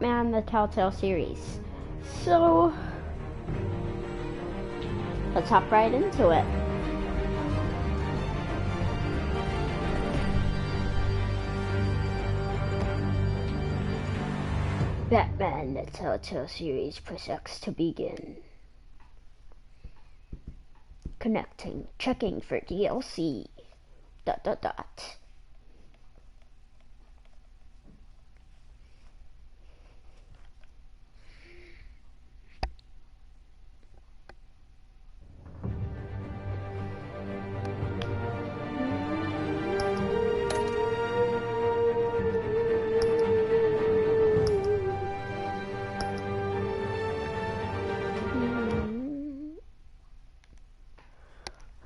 and the Telltale series. So let's hop right into it. Batman the Telltale series press X to begin. Connecting, checking for DLC. ...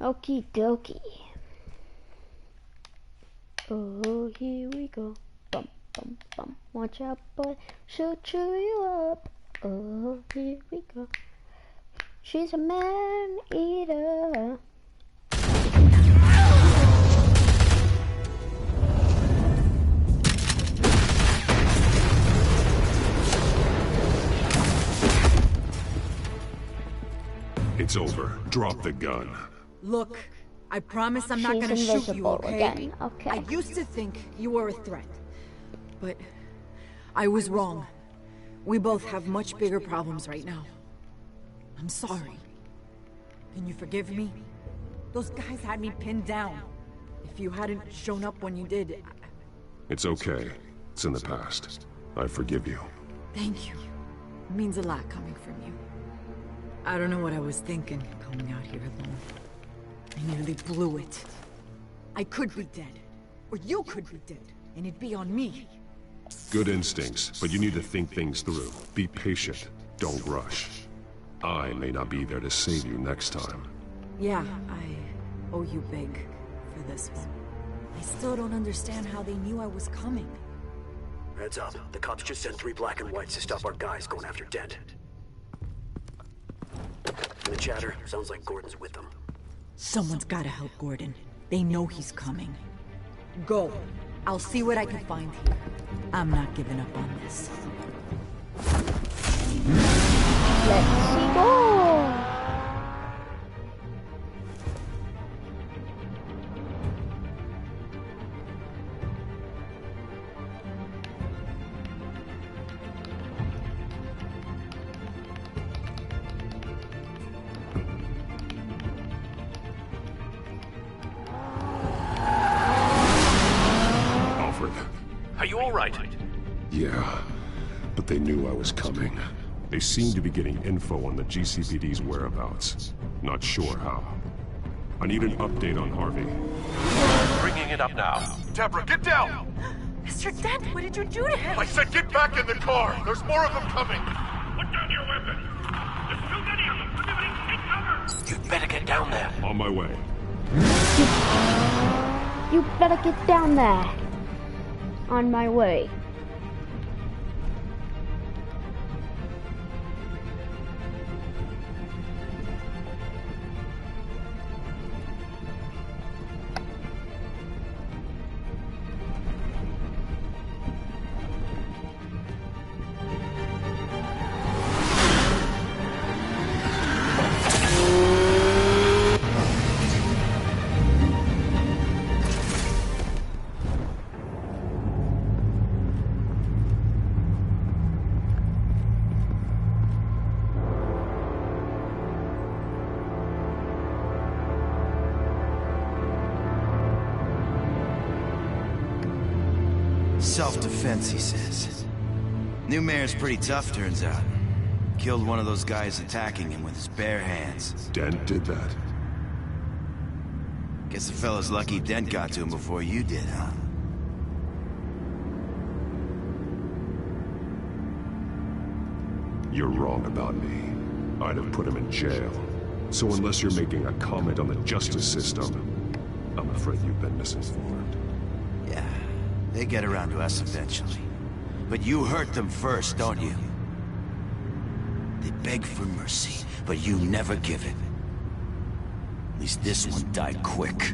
Okie dokie. Oh, here we go. Bum, bum, bum. Watch out, boy. She'll chew you up. Oh, here we go. She's a man-eater. It's over. Drop the gun. Look, I promise I'm not gonna shoot you, okay? Again. Okay. I used to think you were a threat, but I was wrong. We both have much bigger problems right now. I'm sorry. Can you forgive me? Those guys had me pinned down. If you hadn't shown up when you did... It's okay. It's in the past. I forgive you. Thank you. It means a lot coming from you. I don't know what I was thinking, coming out here alone. I nearly blew it. I could be dead. Or you could be dead. And it'd be on me. Good instincts, but you need to think things through. Be patient. Don't rush. I may not be there to save you next time. Yeah, I owe you big for this one. I still don't understand how they knew I was coming. Heads up. The cops just sent 3 black and whites to stop our guys going after Dent. And the chatter sounds like Gordon's with them. Someone's gotta help Gordon. They know he's coming. Go. I'll see what I can find here. I'm not giving up on this. Let's go. Are you all right? Yeah, but they knew I was coming. They seem to be getting info on the GCPD's whereabouts. Not sure how. I need an update on Harvey. Bringing it up now. Deborah, get down! Mr. Dent, what did you do to him? I said get back in the car! There's more of them coming! Put down your weapon! There's too many of them! Everybody take cover! You'd better get down there. On my way. You better get down there. On my way. Self-defense, he says. New mayor's pretty tough, turns out. Killed one of those guys attacking him with his bare hands. Dent did that. Guess the fella's lucky Dent got to him before you did, huh? You're wrong about me. I'd have put him in jail. So unless you're making a comment on the justice system, I'm afraid you've been misinformed. Yeah, they get around to us eventually. But you hurt them first, don't you? They beg for mercy, but you never give it. At least this one died quick.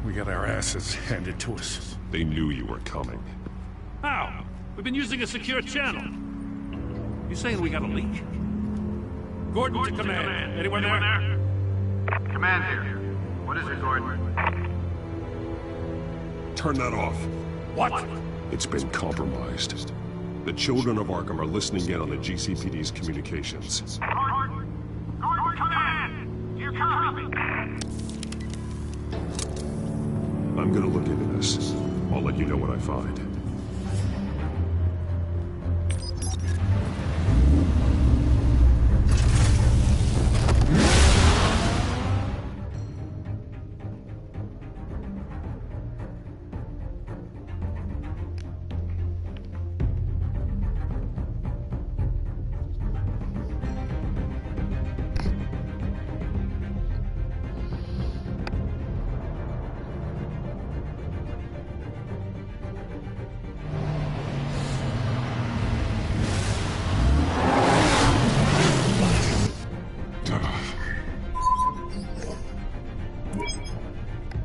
We got our asses handed to us. They knew you were coming. How? We've been using a secure channel. You saying we got a leak? Gordon to command. Anyone there? Command here. What is it, Gordon? Turn that off. What? It's been compromised. The children of Arkham are listening in on the GCPD's communications. Gordon command! Do you copy me? I'm gonna look into this. I'll let you know what I find.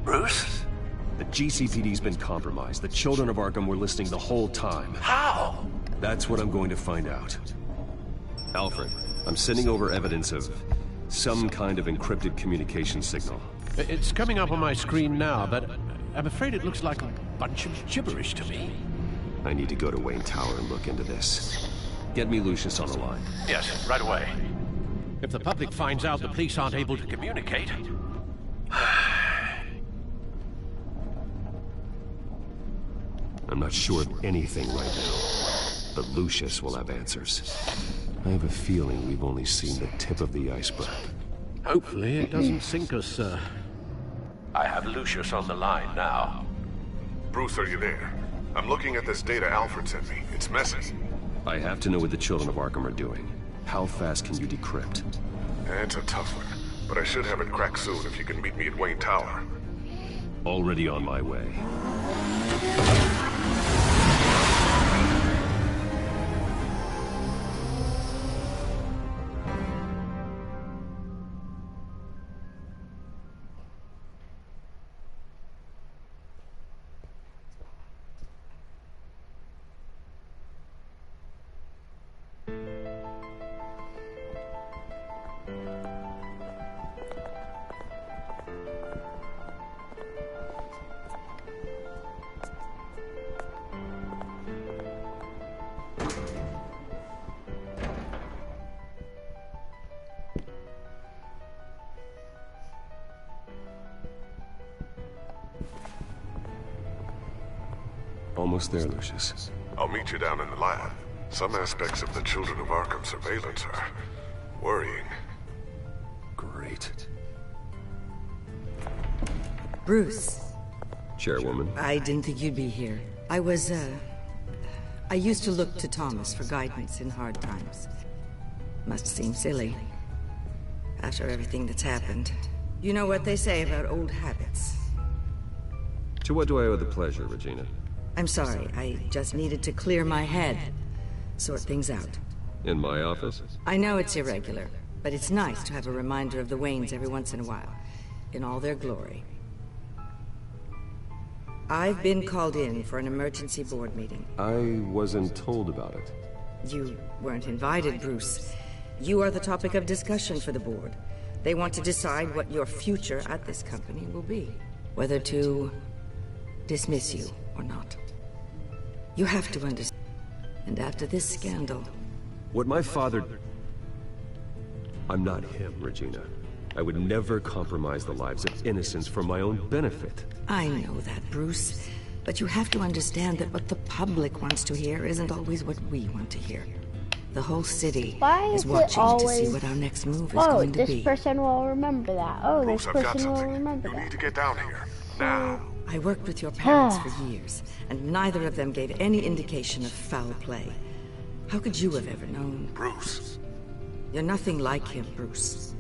Bruce? The GCPD's been compromised. The children of Arkham were listening the whole time. How? That's what I'm going to find out. Alfred, I'm sending over evidence of some kind of encrypted communication signal. It's coming up on my screen now, but I'm afraid it looks like a bunch of gibberish to me. I need to go to Wayne Tower and look into this. Get me Lucius on the line. Yes, right away. If the public finds out the police aren't able to communicate... I'm not sure of anything right now, but Lucius will have answers. I have a feeling we've only seen the tip of the iceberg. Hopefully it doesn't sink us, sir. I have Lucius on the line now. Bruce, are you there? I'm looking at this data Alfred sent me. It's messy. I have to know what the children of Arkham are doing. How fast can you decrypt? It's a tough one, but I should have it cracked soon if you can meet me at Wayne Tower. Already on my way. Almost there, Lucius. I'll meet you down in the lab. Some aspects of the Children of Arkham surveillance are worrying. Great. Bruce, Chairwoman. I didn't think you'd be here. I used to look to Thomas for guidance in hard times. Must seem silly. After everything that's happened. You know what they say about old habits. To what do I owe the pleasure, Regina? I'm sorry, I just needed to clear my head. Sort things out. In my office? I know it's irregular, but it's nice to have a reminder of the Waynes every once in a while. In all their glory. I've been called in for an emergency board meeting. I wasn't told about it. You weren't invited, Bruce. You are the topic of discussion for the board. They want to decide what your future at this company will be. Whether to dismiss you or not. You have to understand. And after this scandal... What my father... I'm not him, Regina. I would never compromise the lives of innocents for my own benefit. I know that, Bruce. But you have to understand that what the public wants to hear isn't always what we want to hear. The whole city is watching to see what our next move is going to be. Oh, this person will remember that. Oh, Bruce, this I've got person will something. remember You that. need to get down here. Now. I worked with your parents for years, and neither of them gave any indication of foul play. How could you have ever known? Bruce. You're nothing like him, Bruce.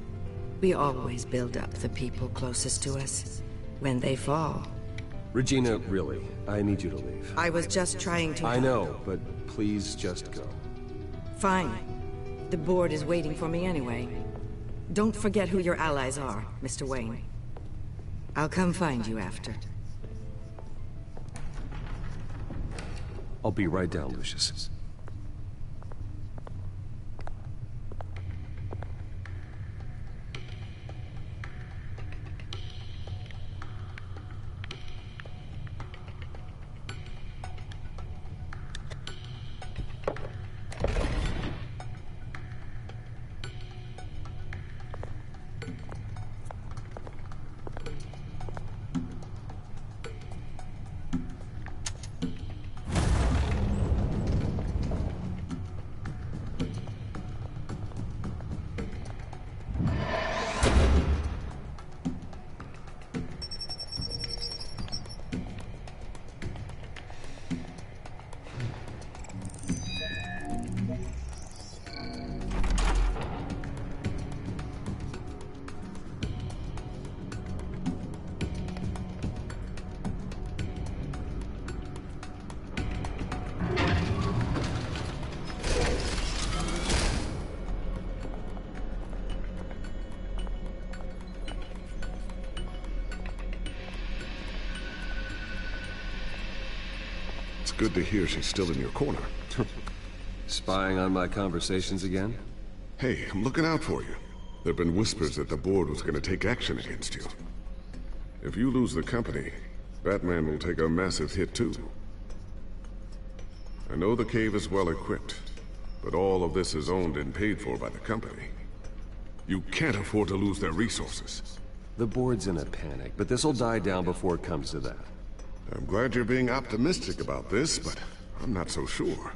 We always build up the people closest to us. When they fall. Regina, really, I need you to leave. I was just trying to... I know, but please just go. Fine. The board is waiting for me anyway. Don't forget who your allies are, Mr. Wayne. I'll come find you after. I'll be right down, Lucius. It's good to hear she's still in your corner. Spying on my conversations again? Hey, I'm looking out for you. There have been whispers that the board was going to take action against you. If you lose the company, Batman will take a massive hit too. I know the cave is well equipped, but all of this is owned and paid for by the company. You can't afford to lose their resources. The board's in a panic, but this'll die down before it comes to that. I'm glad you're being optimistic about this, but I'm not so sure.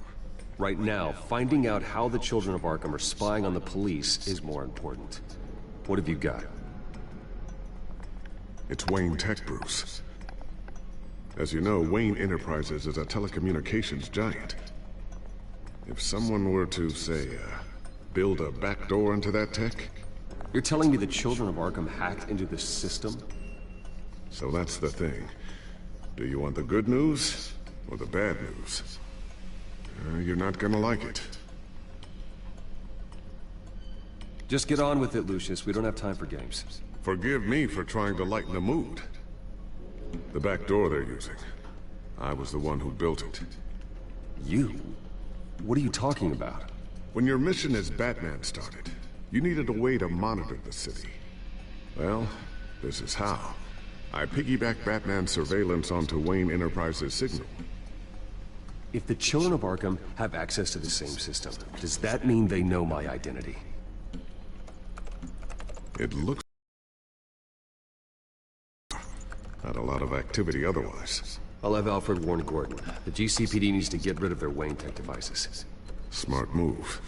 Right now, finding out how the children of Arkham are spying on the police is more important. What have you got? It's Wayne Tech, Bruce. As you know, Wayne Enterprises is a telecommunications giant. If someone were to, say, build a backdoor into that tech... You're telling me the children of Arkham hacked into the system? So that's the thing. Do you want the good news or the bad news? You're not gonna like it. Just get on with it, Lucius. We don't have time for games. Forgive me for trying to lighten the mood. The back door they're using. I was the one who built it. You? What are you talking about? When your mission as Batman started, you needed a way to monitor the city. Well, this is how. I piggybacked Batman's surveillance onto Wayne Enterprises' signal. If the children of Arkham have access to the same system, does that mean they know my identity? It looks... Not a lot of activity otherwise. I'll have Alfred warn Gordon. The GCPD needs to get rid of their Wayne Tech devices. Smart move.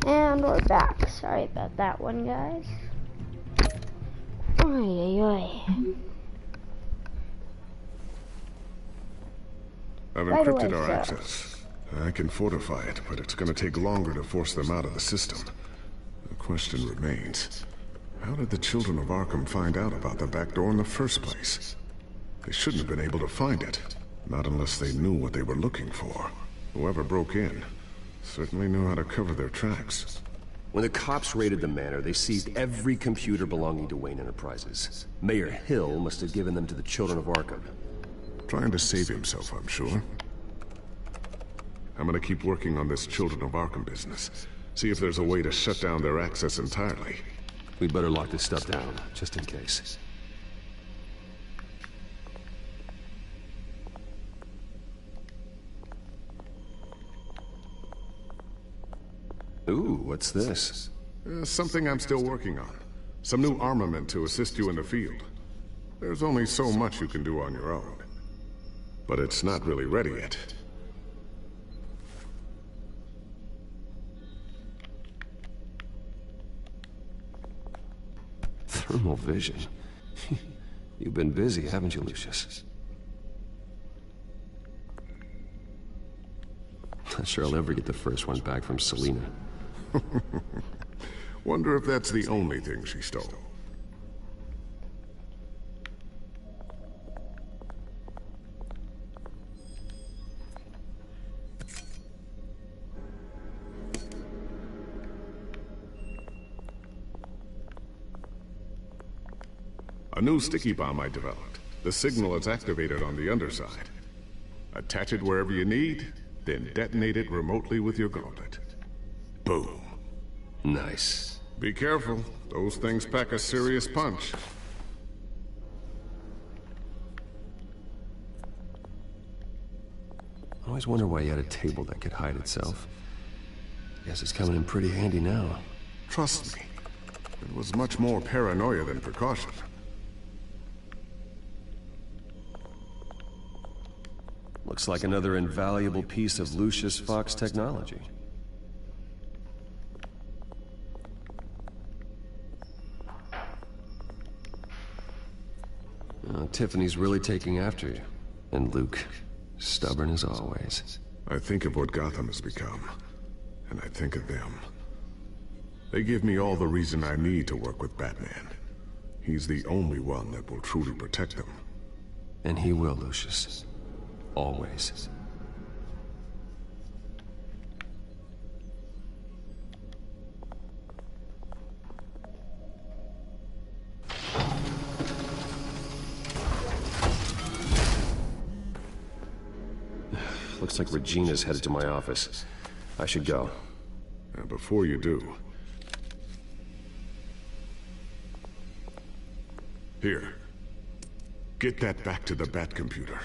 And we're back. Sorry about that one, guys. Oy, oy, oy. I've Right encrypted away, our sir. access. I can fortify it, but it's going to take longer to force them out of the system. The question remains, how did the children of Arkham find out about the back door in the first place? They shouldn't have been able to find it, not unless they knew what they were looking for. Whoever broke in certainly knew how to cover their tracks. When the cops raided the manor, they seized every computer belonging to Wayne Enterprises. Mayor Hill must have given them to the children of Arkham. Trying to save himself, I'm sure. I'm gonna keep working on this Children of Arkham business. See if there's a way to shut down their access entirely. We'd better lock this stuff down, just in case. Ooh, what's this? Something I'm still working on. Some new armament to assist you in the field. There's only so much you can do on your own. But it's not really ready yet. Thermal vision. You've been busy, haven't you, Lucius? Not sure I'll ever get the first one back from Selina. Wonder if that's the only thing she stole. A new sticky bomb I developed. The signal is activated on the underside. Attach it wherever you need, then detonate it remotely with your gauntlet. Boom. Nice. Be careful. Those things pack a serious punch. I always wonder why you had a table that could hide itself. Guess it's coming in pretty handy now. Trust me. It was much more paranoia than precaution. Looks like another invaluable piece of Lucius Fox technology. Tiffany's really taking after you. And Luke, stubborn as always. I think of what Gotham has become, and I think of them. They give me all the reason I need to work with Batman. He's the only one that will truly protect them. And he will, Lucius. Always. Looks like Regina's headed to my office. I should go. And before you do... Here. Get that back to the Batcomputer.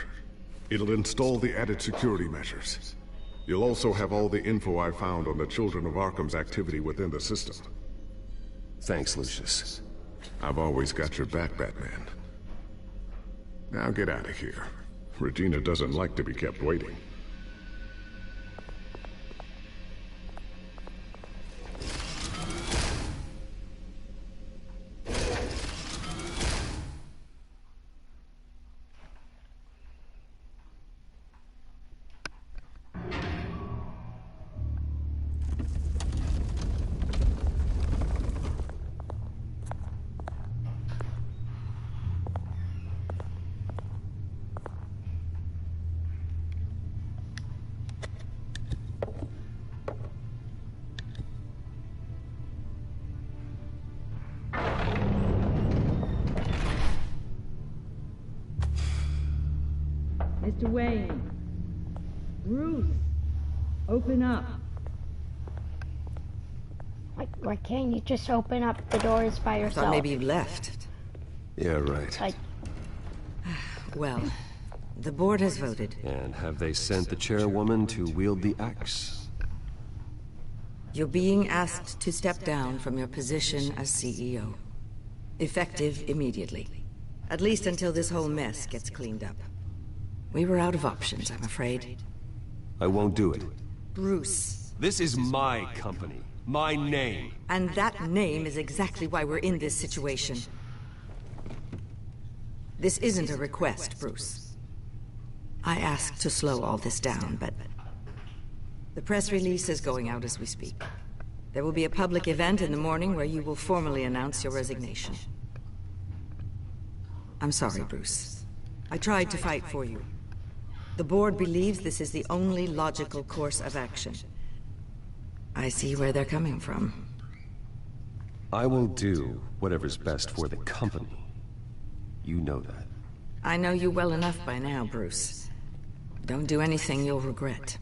It'll install the added security measures. You'll also have all the info I found on the Children of Arkham's activity within the system. Thanks, Lucius. I've always got your back, Batman. Now get out of here. Regina doesn't like to be kept waiting. Mr. Wayne. Bruce. Open up. Why can't you just open up the doors by yourself? I thought maybe you left. Yeah, right. Well, the board has voted. And have they sent the chairwoman to wield the axe? You're being asked to step down from your position as CEO. Effective immediately. At least until this whole mess gets cleaned up. We were out of options, I'm afraid. I won't do it. Bruce. This is my company. My name. And that name is exactly why we're in this situation. This isn't a request, Bruce. I asked to slow all this down, but the press release is going out as we speak. There will be a public event in the morning where you will formally announce your resignation. I'm sorry, Bruce. I tried to fight for you. The board believes this is the only logical course of action. I see where they're coming from. I will do whatever's best for the company. You know that. I know you well enough by now, Bruce. Don't do anything you'll regret.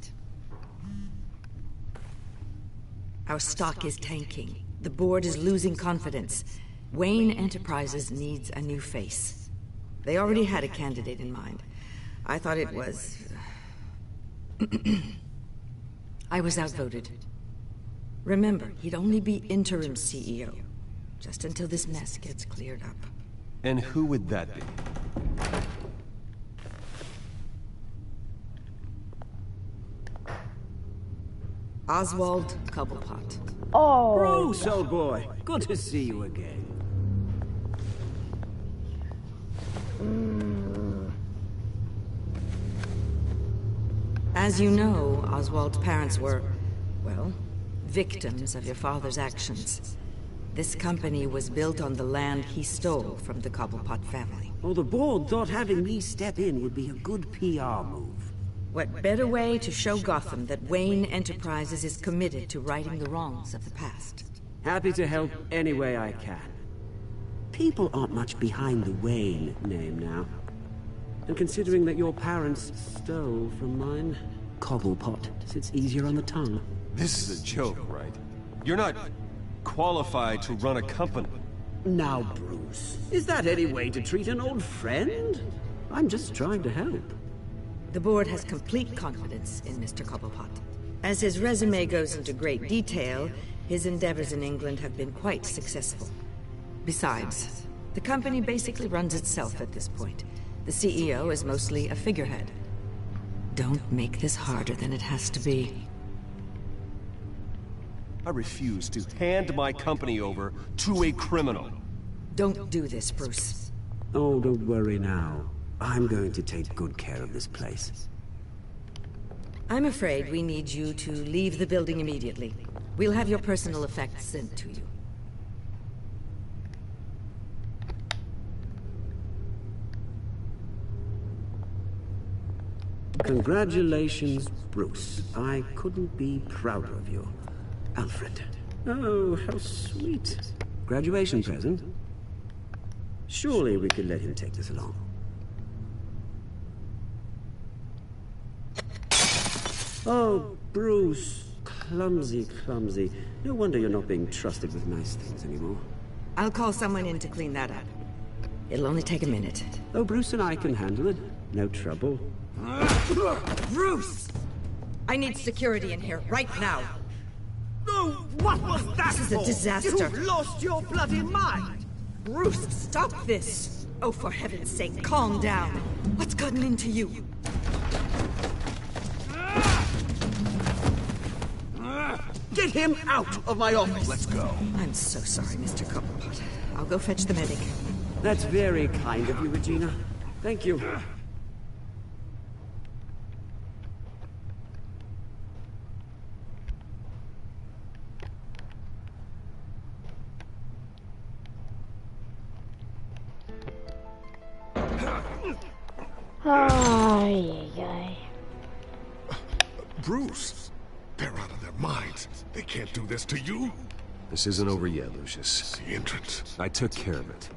Our stock is tanking. The board is losing confidence. Wayne Enterprises needs a new face. They already had a candidate in mind. I thought it was... I was outvoted. Remember, he'd only be interim CEO, just until this mess gets cleared up. And who would that be? Oswald Cobblepot. Oh. Bruce, old boy. Good to see you again. As you know, Oswald's parents were, well, victims of your father's actions. This company was built on the land he stole from the Cobblepot family. Well, the board thought having me step in would be a good PR move. What better way to show Gotham that Wayne Enterprises is committed to righting the wrongs of the past? Happy to help any way I can. People aren't much behind the Wayne name now. And considering that your parents stole from mine, Cobblepot sits easier on the tongue. This is a joke, right? You're not qualified to run a company. Now, Bruce, is that any way to treat an old friend? I'm just trying to help. The board has complete confidence in Mr. Cobblepot. As his resume goes into great detail, his endeavors in England have been quite successful. Besides, the company basically runs itself at this point. The CEO is mostly a figurehead. Don't make this harder than it has to be. I refuse to hand my company over to a criminal. Don't do this, Bruce. Oh, don't worry now. I'm going to take good care of this place. I'm afraid we need you to leave the building immediately. We'll have your personal effects sent to you. Congratulations, Bruce. I couldn't be prouder of you. Alfred. Oh, how sweet. Graduation present? Surely we could let him take this along. Oh, Bruce. Clumsy, clumsy. No wonder you're not being trusted with nice things anymore. I'll call someone in to clean that up. It'll only take a minute. Oh, Bruce and I can handle it. No trouble. Bruce! I need security in here, right now. No, what was that? This is a disaster. You've lost your bloody mind! Bruce, stop this! Oh, for heaven's sake, calm down. What's gotten into you? Get him out of my office! Let's go. I'm so sorry, Mr. Cobblepot. I'll go fetch the medic. That's very kind of you, Regina. Thank you. Ay, ay, ay. Bruce, they're out of their minds. They can't do this to you. This isn't over yet, Lucius. The entrance. I took care of it.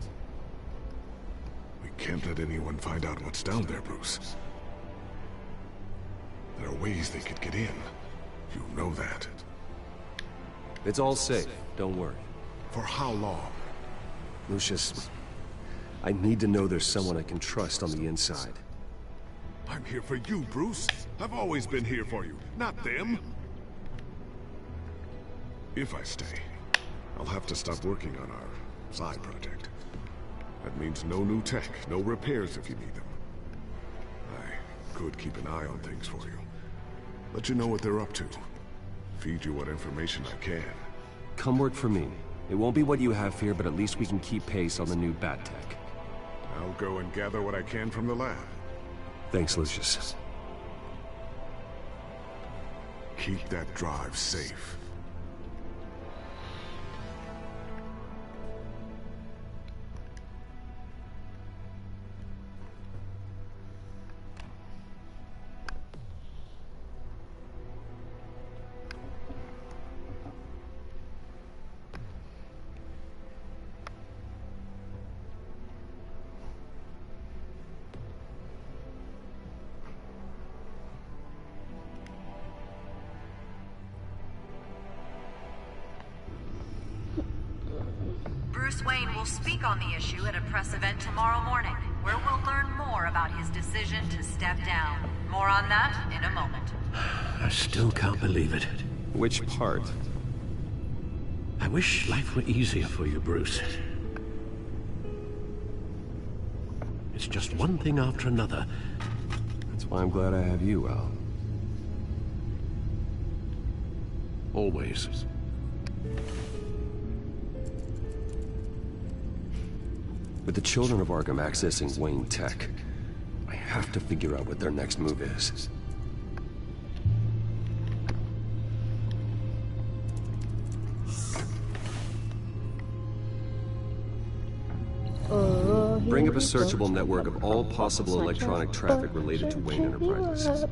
We can't let anyone find out what's down there, Bruce. There are ways they could get in. You know that. It's all safe. Don't worry. For how long? Lucius, I need to know there's someone I can trust on the inside. I'm here for you, Bruce. I've always been here for you, not them. If I stay, I'll have to stop working on our side project. That means no new tech, no repairs if you need them. I could keep an eye on things for you. Let you know what they're up to. Feed you what information I can. Come work for me. It won't be what you have here, but at least we can keep pace on the new bat tech. I'll go and gather what I can from the lab. Thanks, Lucius. Keep that drive safe. Bruce Wayne will speak on the issue at a press event tomorrow morning, where we'll learn more about his decision to step down. More on that in a moment. I still can't believe it. Which part? I wish life were easier for you, Bruce. It's just one thing after another. That's why I'm glad I have you, Al. Always. With the children of Arkham accessing Wayne Tech, I have to figure out what their next move is. Bring up a searchable network of all possible electronic traffic related to Wayne Enterprises.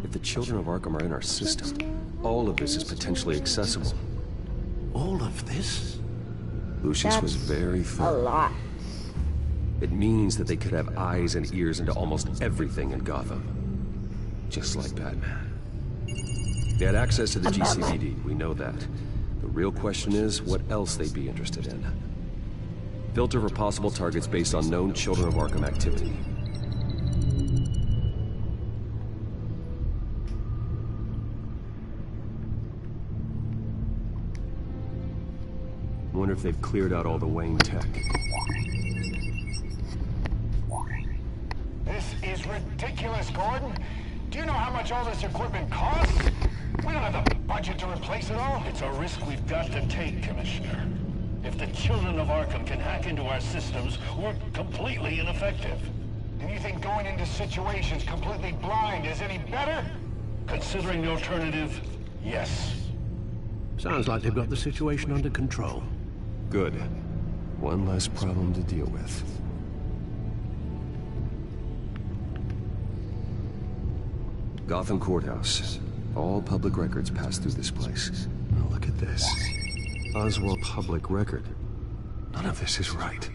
If the children of Arkham are in our system, all of this is potentially accessible. All of this? Lucius was very thorough. A lot. It means that they could have eyes and ears into almost everything in Gotham. Just like Batman. They had access to the GCPD, we know that. The real question is, what else they'd be interested in. Filter for possible targets based on known Children of Arkham activity. Wonder if they've cleared out all the Wayne tech. This is ridiculous, Gordon. Do you know how much all this equipment costs? We don't have the budget to replace it all. It's a risk we've got to take, Commissioner. If the children of Arkham can hack into our systems, we're completely ineffective. And you think going into situations completely blind is any better? Considering the alternative, yes. Sounds like they've got the situation under control. Good. One less problem to deal with. Gotham Courthouse. All public records pass through this place. Oh, look at this. Oswald Public Record. None of this is right.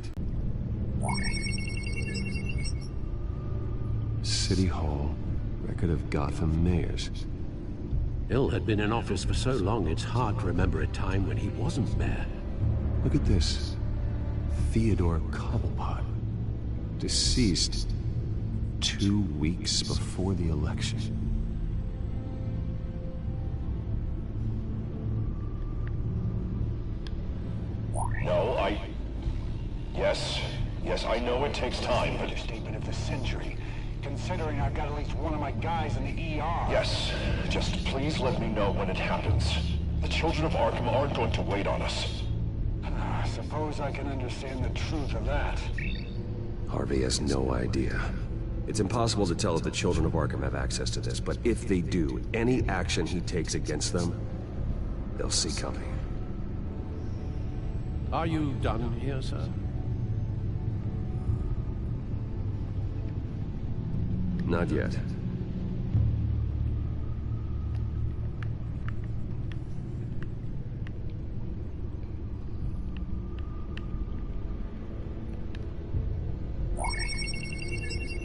City Hall. Record of Gotham mayors. Hill had been in office for so long, it's hard to remember a time when he wasn't mayor. Look at this. Theodore Cobblepot. Deceased 2 weeks before the election. No, Yes, I know it takes time, but... Understatement of the century. Considering I've got at least one of my guys in the ER. Yes, just please let me know when it happens. The children of Arkham aren't going to wait on us. I suppose I can understand the truth of that. Harvey has no idea. It's impossible to tell if the children of Arkham have access to this, but if they do, any action he takes against them, they'll see coming. Are you done here, sir? Not yet.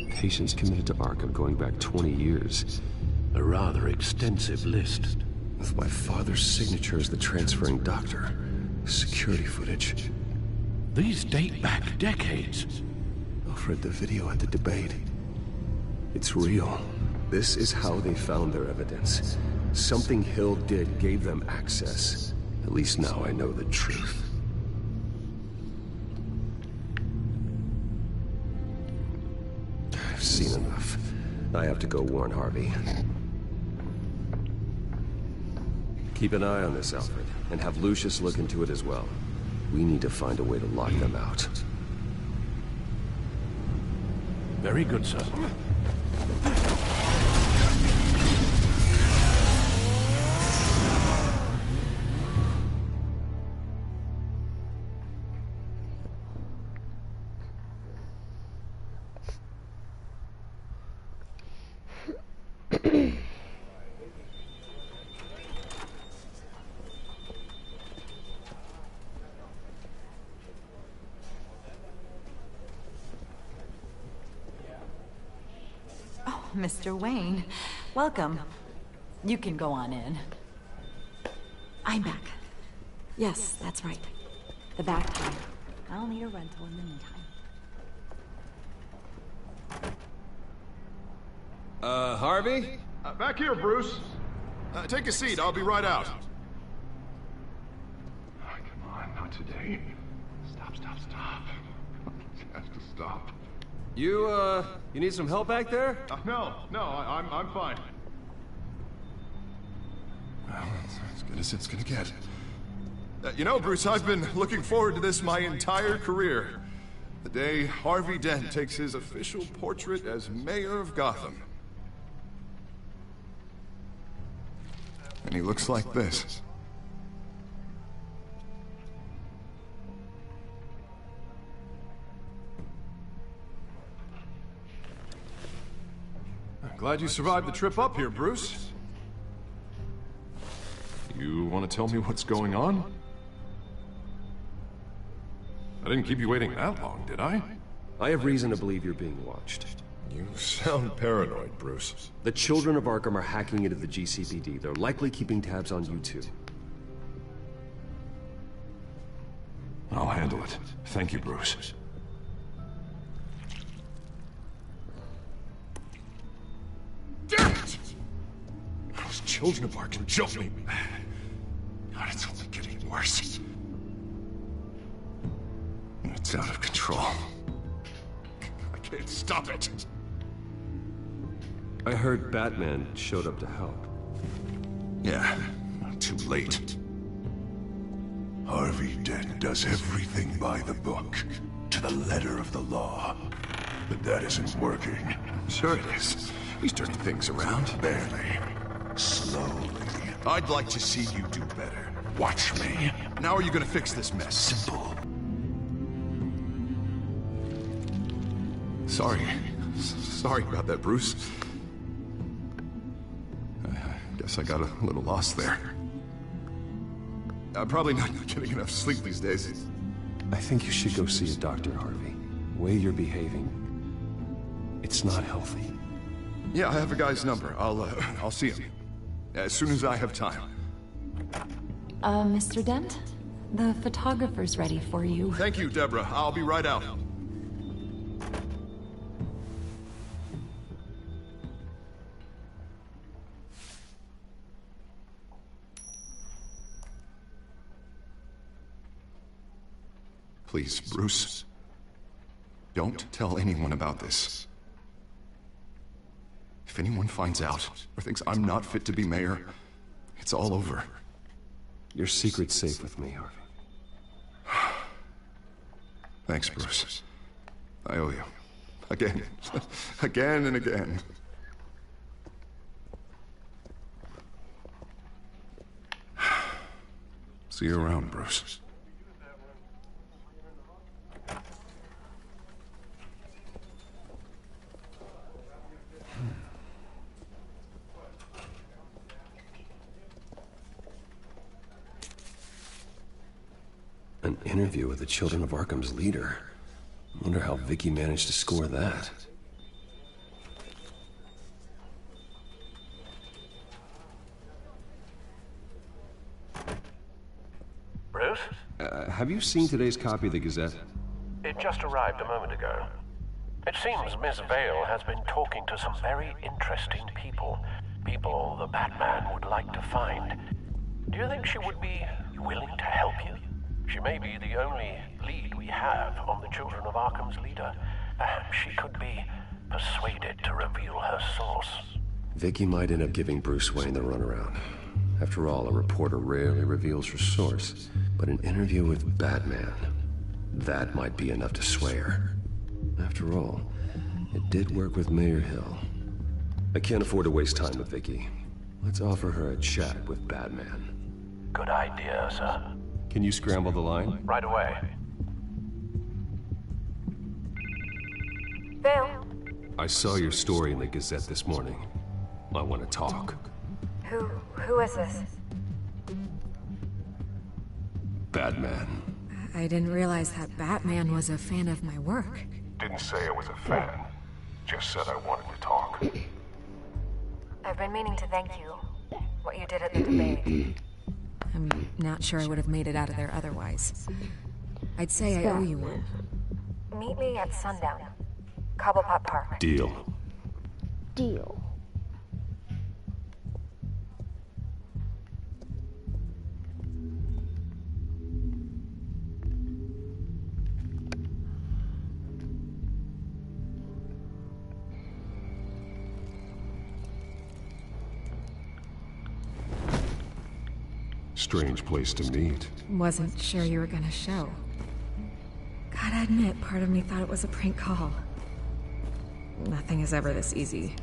Patients committed to Arkham going back 20 years. A rather extensive list. With my father's signature as the transferring doctor. Security footage. These date back decades. I've read the video at the debate. It's real. This is how they found their evidence. Something Hill did gave them access. At least now I know the truth. I've seen enough. I have to go warn Harvey. Keep an eye on this, Alfred, and have Lucius look into it as well. We need to find a way to lock them out. Very good, sir. Mr. Wayne, welcome. You can go on in. I'm back. Yes, that's right. The back tire. I'll need a rental in the meantime. Harvey? Back here, Bruce. Take a seat, I'll be right out. Oh, come on, not today. Stop. It has to stop. You need some help back there? No, I'm fine. Well, it's as good as it's gonna get. You know, Bruce, I've been looking forward to this my entire career. The day Harvey Dent takes his official portrait as mayor of Gotham. And he looks like this. Glad you survived the trip up here, Bruce. You want to tell me what's going on? I didn't keep you waiting that long, did I? I have reason to believe you're being watched. You sound paranoid, Bruce. The children of Arkham are hacking into the GCPD. They're likely keeping tabs on you too. I'll handle it. Thank you, Bruce. Damn it! Those children of Arkham jumped me. God, it's only getting worse. It's out of control. I can't stop it. I heard Batman showed up to help. Yeah, too late. Harvey Dent does everything by the book, to the letter of the law. But that isn't working. Sure it is. He's turning things around. Barely. Slowly. I'd like to see you do better. Watch me. Now are you gonna fix this mess? Simple. Sorry about that, Bruce. I guess I got a little lost there. I'm probably not getting enough sleep these days. I think you should go see a doctor, Harvey. The way you're behaving, it's not healthy. Yeah, I have a guy's number. I'll see him as soon as I have time. Mr. Dent? The photographer's ready for you. Thank you, Deborah. I'll be right out. Please, Bruce. Don't tell anyone about this. If anyone finds out, or thinks I'm not fit to be mayor, it's all over. Your secret's safe with me, Harvey. Thanks, Bruce. I owe you. Again. Again and again. See you around, Bruce. An interview with the Children of Arkham's leader. Wonder how Vicky managed to score that. Bruce? Have you seen today's copy of the Gazette? It just arrived a moment ago. It seems Miss Vale has been talking to some very interesting people. People the Batman would like to find. Do you think she would be willing to help you? She may be the only lead we have on the Children of Arkham's leader. Perhaps she could be persuaded to reveal her source. Vicky might end up giving Bruce Wayne the runaround. After all, a reporter rarely reveals her source, but an interview with Batman, that might be enough to sway her. After all, it did work with Mayor Hill. I can't afford to waste time with Vicky. Let's offer her a chat with Batman. Good idea, sir. Can you scramble the line? Right away. Vale? I saw your story in the Gazette this morning. I want to talk. Who is this? Batman. I didn't realize that Batman was a fan of my work. Didn't say I was a fan. Just said I wanted to talk. I've been meaning to thank you. What you did at the debate. I'm not sure I would have made it out of there otherwise. I'd say I owe you one. Meet me at sundown. Cobblepot Park. Deal. Deal. Strange place to meet. Wasn't sure you were gonna show. Gotta admit, part of me thought it was a prank call. Nothing is ever this easy.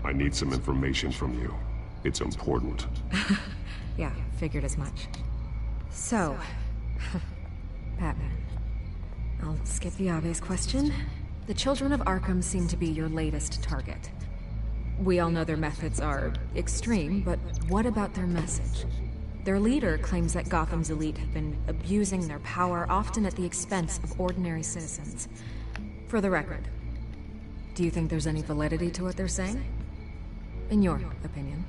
I need some information from you. It's important. Yeah, figured as much. So, Batman. I'll skip the obvious question. The children of Arkham seem to be your latest target. We all know their methods are extreme, but what about their message? Their leader claims that Gotham's elite have been abusing their power, often at the expense of ordinary citizens. For the record, do you think there's any validity to what they're saying? In your opinion?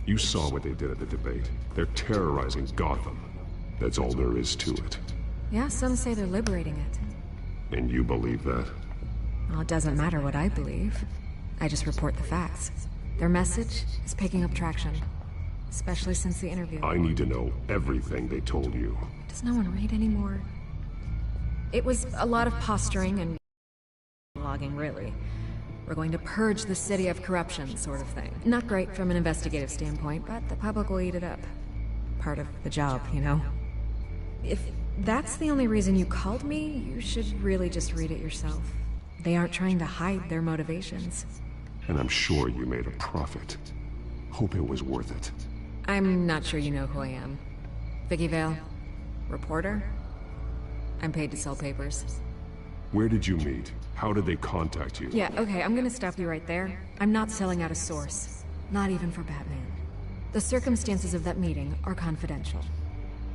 You saw what they did at the debate. They're terrorizing Gotham. That's all there is to it. Yeah, some say they're liberating it. And you believe that? Well, it doesn't matter what I believe. I just report the facts. Their message is picking up traction, especially since the interview. I need to know everything they told you. Does no one read anymore? It was a lot of posturing and logging, really. We're going to purge the city of corruption, sort of thing. Not great from an investigative standpoint, but the public will eat it up. Part of the job, you know? If that's the only reason you called me, you should really just read it yourself. They aren't trying to hide their motivations. And I'm sure you made a profit. Hope it was worth it. I'm not sure you know who I am. Vicky Vale. Reporter? I'm paid to sell papers. Where did you meet? How did they contact you? Yeah, okay, I'm gonna stop you right there. I'm not selling out a source. Not even for Batman. The circumstances of that meeting are confidential.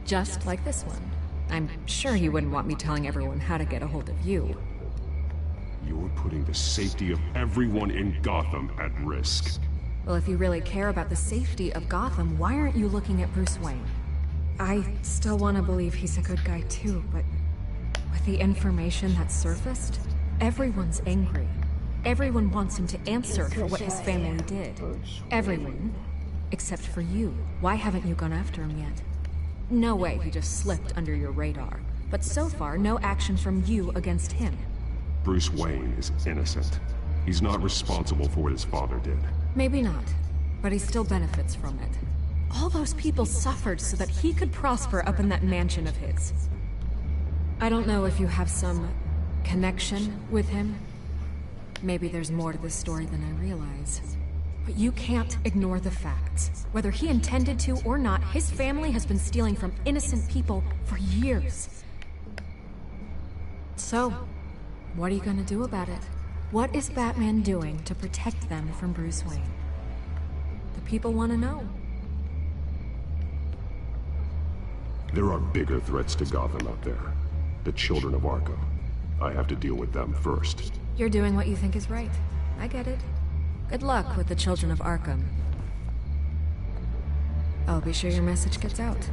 Just like this one. I'm sure you wouldn't want me telling everyone how to get a hold of you. You're putting the safety of everyone in Gotham at risk. Well, if you really care about the safety of Gotham, why aren't you looking at Bruce Wayne? I still want to believe he's a good guy too, but with the information that surfaced, everyone's angry. Everyone wants him to answer for what his family did. Everyone. Except for you. Why haven't you gone after him yet? No way he just slipped under your radar. But so far, no action from you against him. Bruce Wayne is innocent. He's not responsible for what his father did. Maybe not, but he still benefits from it. All those people suffered so that he could prosper up in that mansion of his. I don't know if you have some connection with him. Maybe there's more to this story than I realize. But you can't ignore the facts. Whether he intended to or not, his family has been stealing from innocent people for years. So, what are you gonna do about it? What is Batman doing to protect them from Bruce Wayne? The people want to know. There are bigger threats to Gotham out there. The children of Arkham. I have to deal with them first. You're doing what you think is right. I get it. Good luck with the children of Arkham. I'll be sure your message gets out.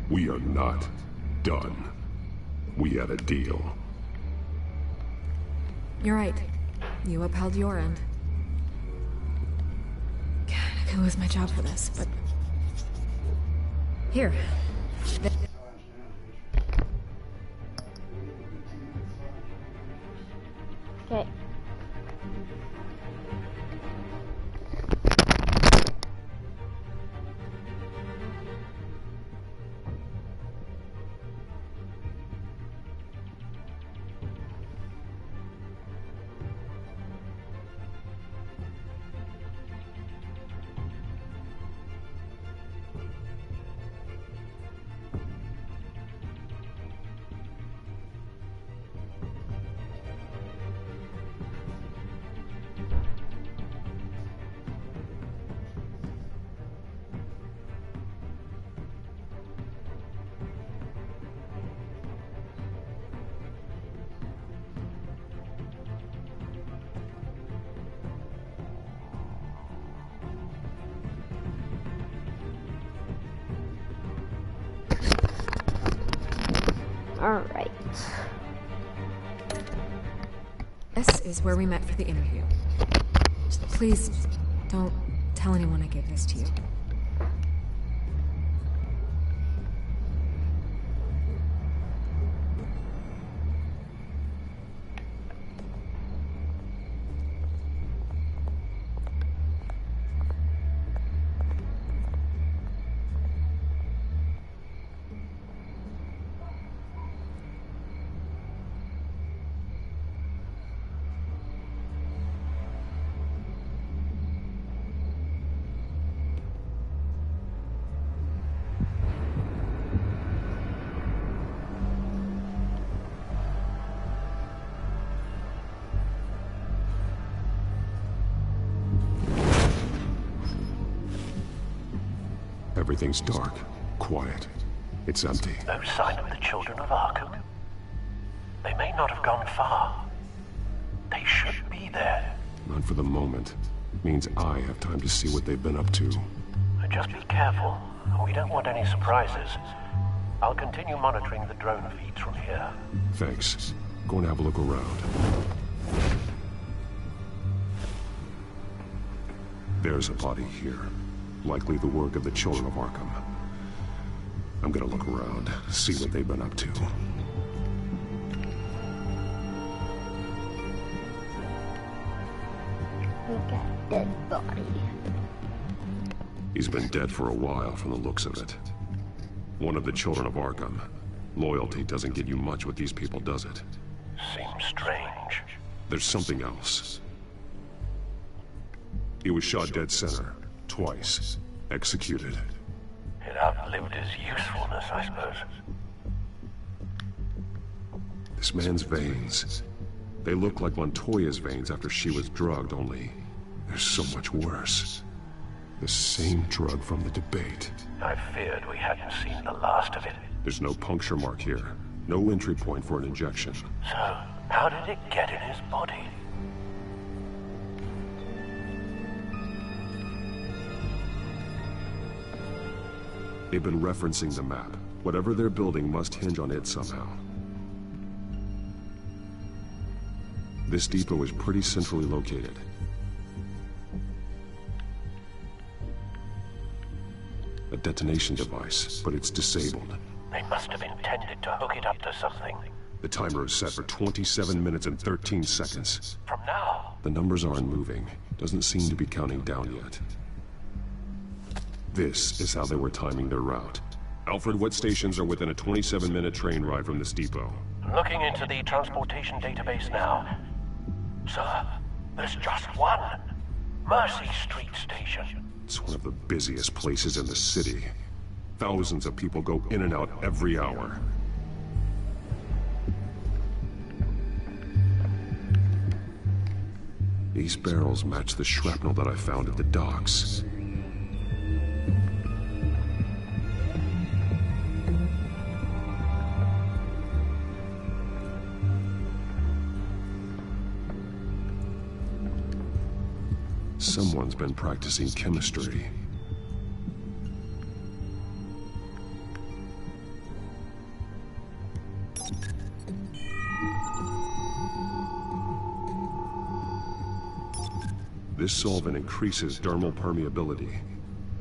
We are not done. We had a deal. You're right. You upheld your end. God, I could lose my job for this, but... Here. Okay. Alright. This is where we met for the interview. Please, don't tell anyone I gave this to you. Everything's dark, quiet. It's empty. No sign of the children of Arkham. They may not have gone far. They should be there. Not for the moment. Means I have time to see what they've been up to. Just be careful. We don't want any surprises. I'll continue monitoring the drone feeds from here. Thanks. Go and have a look around. There's a body here. Likely the work of the children of Arkham. I'm gonna look around, see what they've been up to. We got a dead body. He's been dead for a while from the looks of it. One of the children of Arkham. Loyalty doesn't get you much with these people, does it? Seems strange. There's something else. He was shot dead center. Twice. Executed. It outlived his usefulness, I suppose. This man's veins. They look like Montoya's veins after she was drugged, only they're so much worse. The same drug from the debate. I feared we hadn't seen the last of it. There's no puncture mark here. No entry point for an injection. So, how did it get in his body? They've been referencing the map. Whatever they're building must hinge on it somehow. This depot is pretty centrally located. A detonation device, but it's disabled. They must have intended to hook it up to something. The timer is set for 27 minutes and 13 seconds. From now? The numbers aren't moving. Doesn't seem to be counting down yet. This is how they were timing their route. Alfred, what stations are within a 27-minute train ride from this depot? Looking into the transportation database now. Sir, there's just one. Mercy Street Station. It's one of the busiest places in the city. Thousands of people go in and out every hour. These barrels match the shrapnel that I found at the docks. Someone's been practicing chemistry. This solvent increases dermal permeability.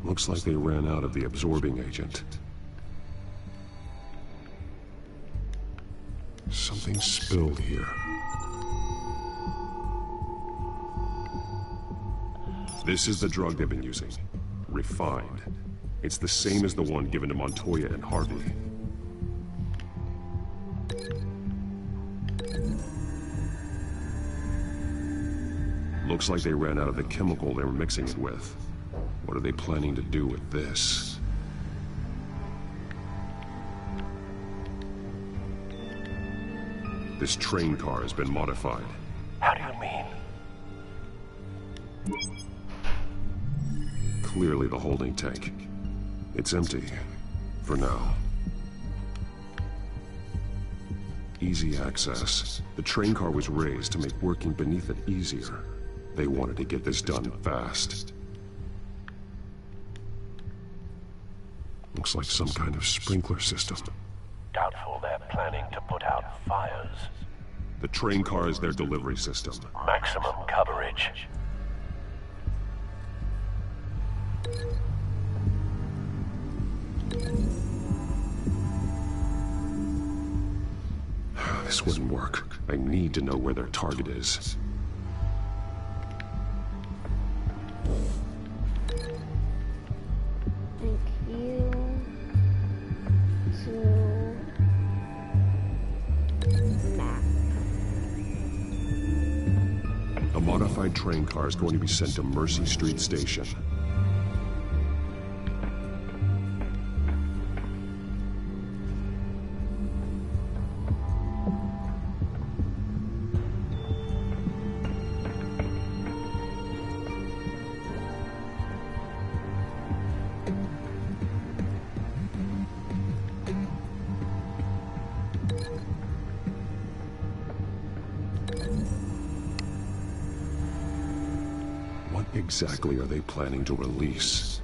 Looks like they ran out of the absorbing agent. Something spilled here. This is the drug they've been using. Refined. It's the same as the one given to Montoya and Harvey. Looks like they ran out of the chemical they were mixing it with. What are they planning to do with this? This train car has been modified. How do you mean? Clearly the holding tank. It's empty. For now. Easy access. The train car was raised to make working beneath it easier. They wanted to get this done fast. Looks like some kind of sprinkler system. Doubtful they're planning to put out fires. The train car is their delivery system. Maximum coverage. This wouldn't work. I need to know where their target is. Thank you. To map. A modified train car is going to be sent to Mercy Street Station. What exactly are they planning to release?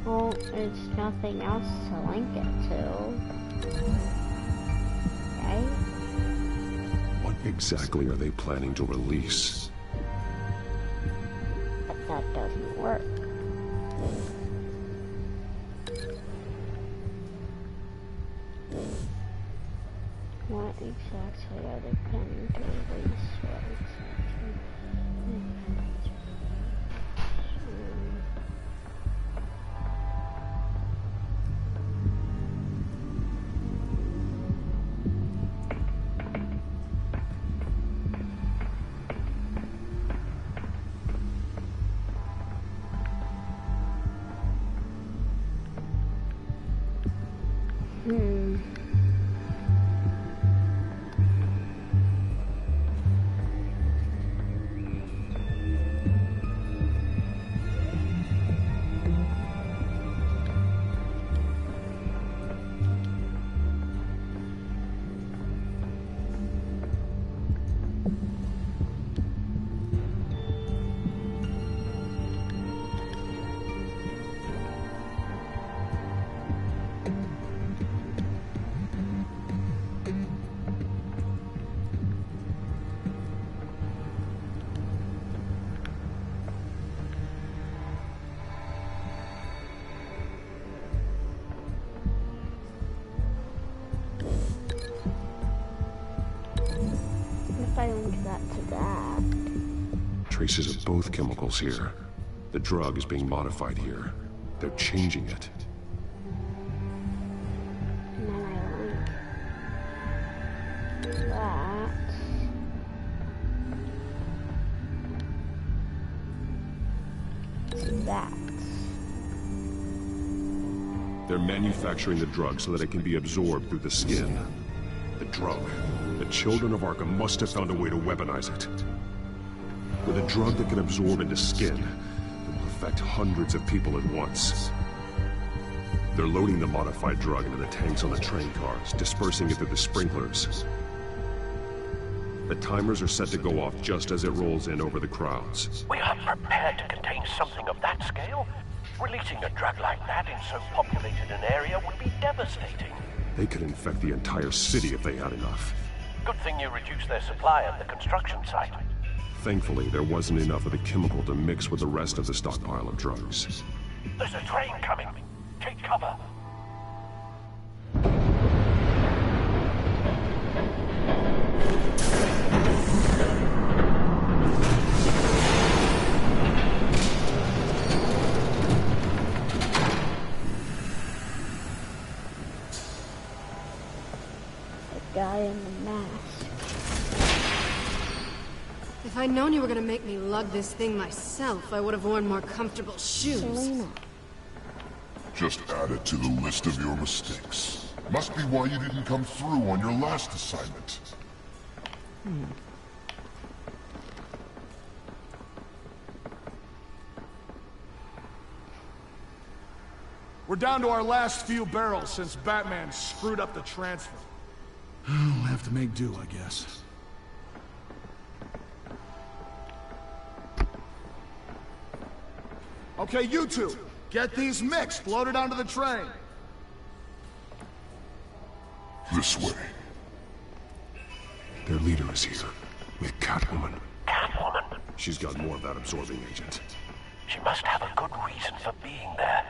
Well, there's nothing else to link it to. Okay? What exactly are they planning to release? But that doesn't work. What exactly are they planning to release? What exactly? If I link that to that. Traces of both chemicals here. The drug is being modified here. They're changing it. And then I link that. To that. They're manufacturing the drug so that it can be absorbed through the skin. The drug. The children of Arkham must have found a way to weaponize it. With a drug that can absorb into skin, it will affect hundreds of people at once. They're loading the modified drug into the tanks on the train cars, dispersing it through the sprinklers. The timers are set to go off just as it rolls in over the crowds. We are prepared to contain something of that scale? Releasing a drug like that in so populated an area would be devastating. They could infect the entire city if they had enough. Good thing you reduced their supply at the construction site. Thankfully, there wasn't enough of the chemical to mix with the rest of the stockpile of drugs. There's a train coming. Take cover. The guy in the mask. If I'd known you were gonna make me lug this thing myself, I would have worn more comfortable shoes. Selena. Just add it to the list of your mistakes. Must be why you didn't come through on your last assignment. We're down to our last few barrels since Batman screwed up the transfer. We'll have to make do, I guess. Okay, you two, get these mixed, loaded onto the train. This way. Their leader is here, with Catwoman. Catwoman? She's got more of that absorbing agent. She must have a good reason for being there.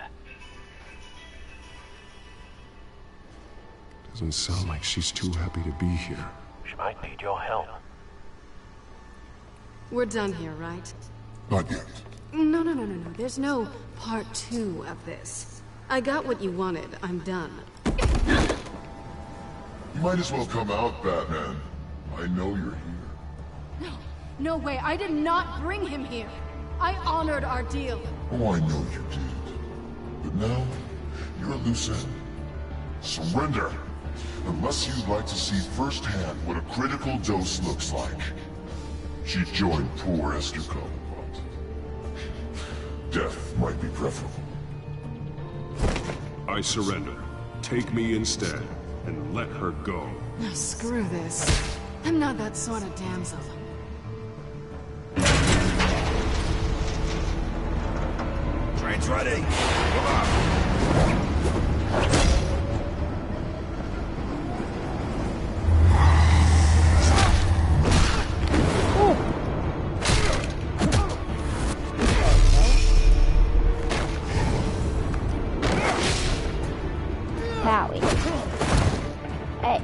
Doesn't sound like she's too happy to be here. She might need your help. We're done here, right? Not yet. No. There's no part 2 of this. I got what you wanted. I'm done. You might as well come out, Batman. I know you're here. No way. I did not bring him here. I honored our deal. Oh, I know you did. But now, you're a loose end. Surrender! Unless you'd like to see firsthand what a critical dose looks like. She joined poor Esther Cobblepot. Death might be preferable. I surrender. Take me instead, and let her go. No, screw this. I'm not that sort of damsel. Train's ready. Come on. Howie. Hey.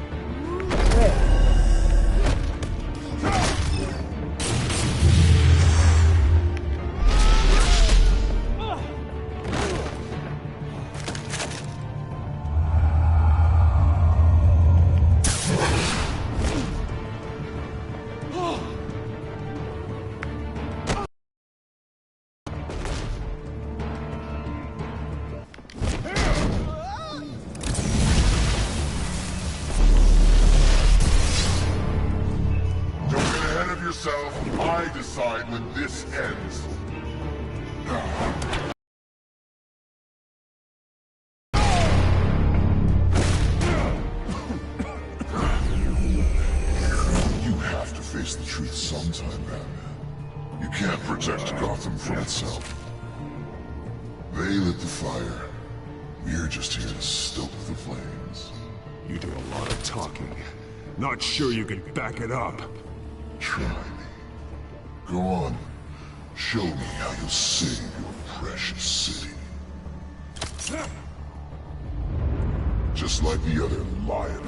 I decide when this ends. You have to face the truth sometime, Batman. You can't protect Gotham from itself. They lit the fire. We're just here to stoke the flames. You do a lot of talking. Not sure you can back it up. Try me. Go on. Show me how you'll save your precious city. Just like the other lion.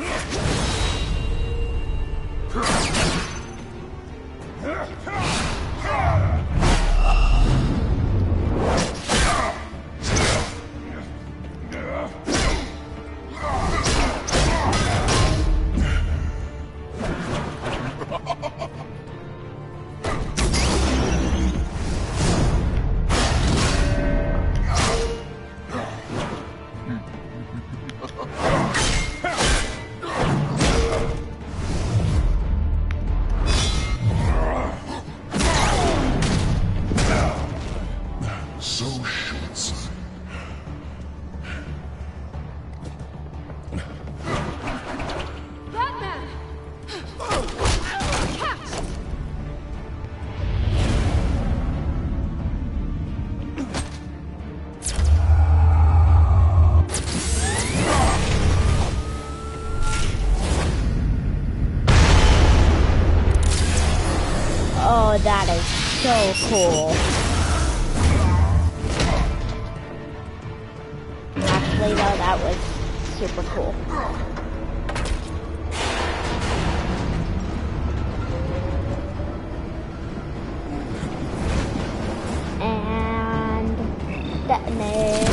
Oh, that is so cool. Actually, though, that was super cool. And detonate.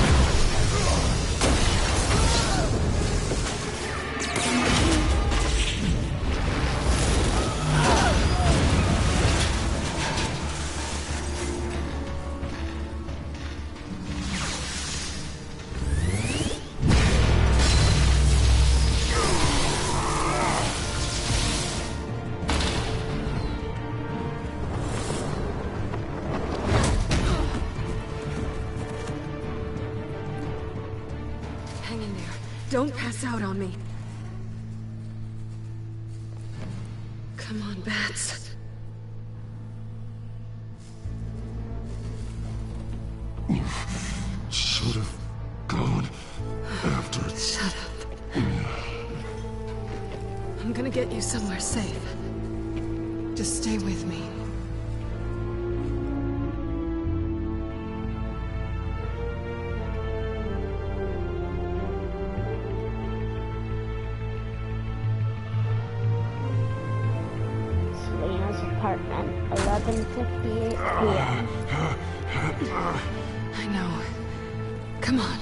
don't pass out on me. Come on, Bats. You should have gone after it. Shut up. I'm gonna get you somewhere safe. Just stay with me. Selena's apartment, 11:58 p.m. I know. Come on.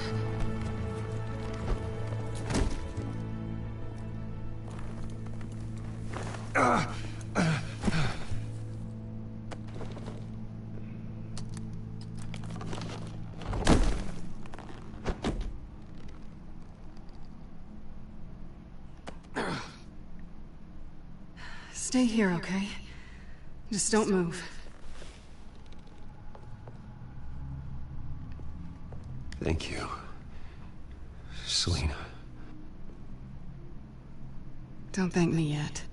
Stay here, okay? Just don't move. Thank you, Selena. Don't thank me yet.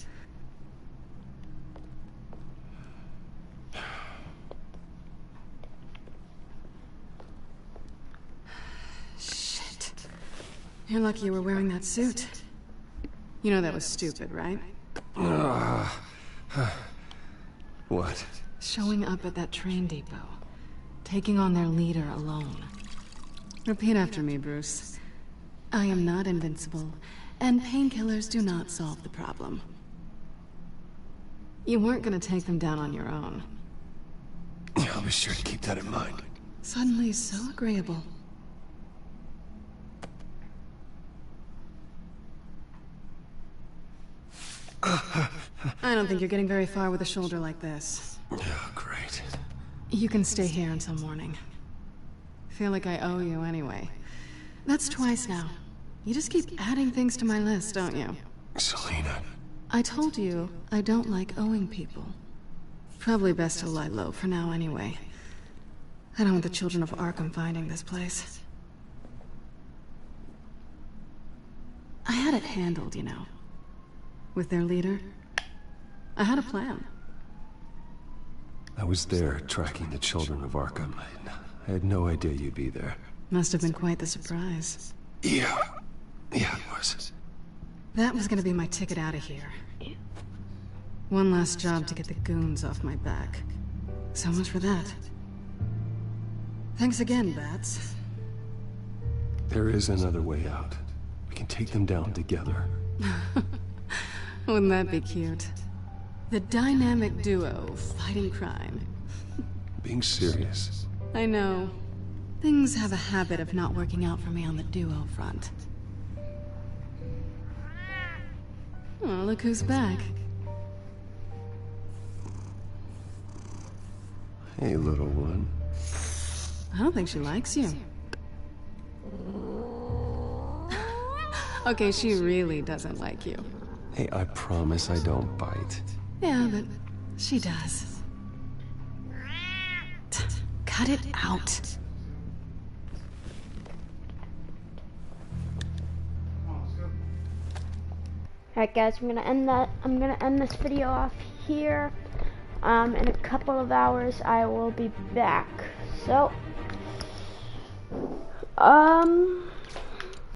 Shit. You're lucky you were wearing that suit. You know that was stupid, right? What? Showing up at that train depot. Taking on their leader alone. Repeat after me, Bruce. I am not invincible, and painkillers do not solve the problem. You weren't gonna take them down on your own. I'll be sure to keep that in mind. Suddenly so agreeable. I don't think you're getting very far with a shoulder like this. Oh, great. You can stay here until morning. Feel like I owe you anyway. That's twice now. You just keep adding things to my list, don't you? Selena. I told you I don't like owing people. Probably best to lie low for now anyway. I don't want the children of Arkham finding this place. I had it handled, you know. With their leader. I had a plan. I was there tracking the children of Arkham. I had no idea you'd be there. Must have been quite the surprise. Yeah, it was. That was gonna be my ticket out of here. One last job to get the goons off my back. So much for that. Thanks again, Bats. There is another way out. We can take them down together. Wouldn't that be cute? The dynamic duo fighting crime. Being serious. I know. Things have a habit of not working out for me on the duo front. Oh, look who's back. Hey, little one. I don't think she likes you. Okay, she really doesn't like you. Hey, I promise I don't bite. Yeah, but she does. Cut it out. Alright guys, I'm gonna end this video off here. In a couple of hours I will be back. So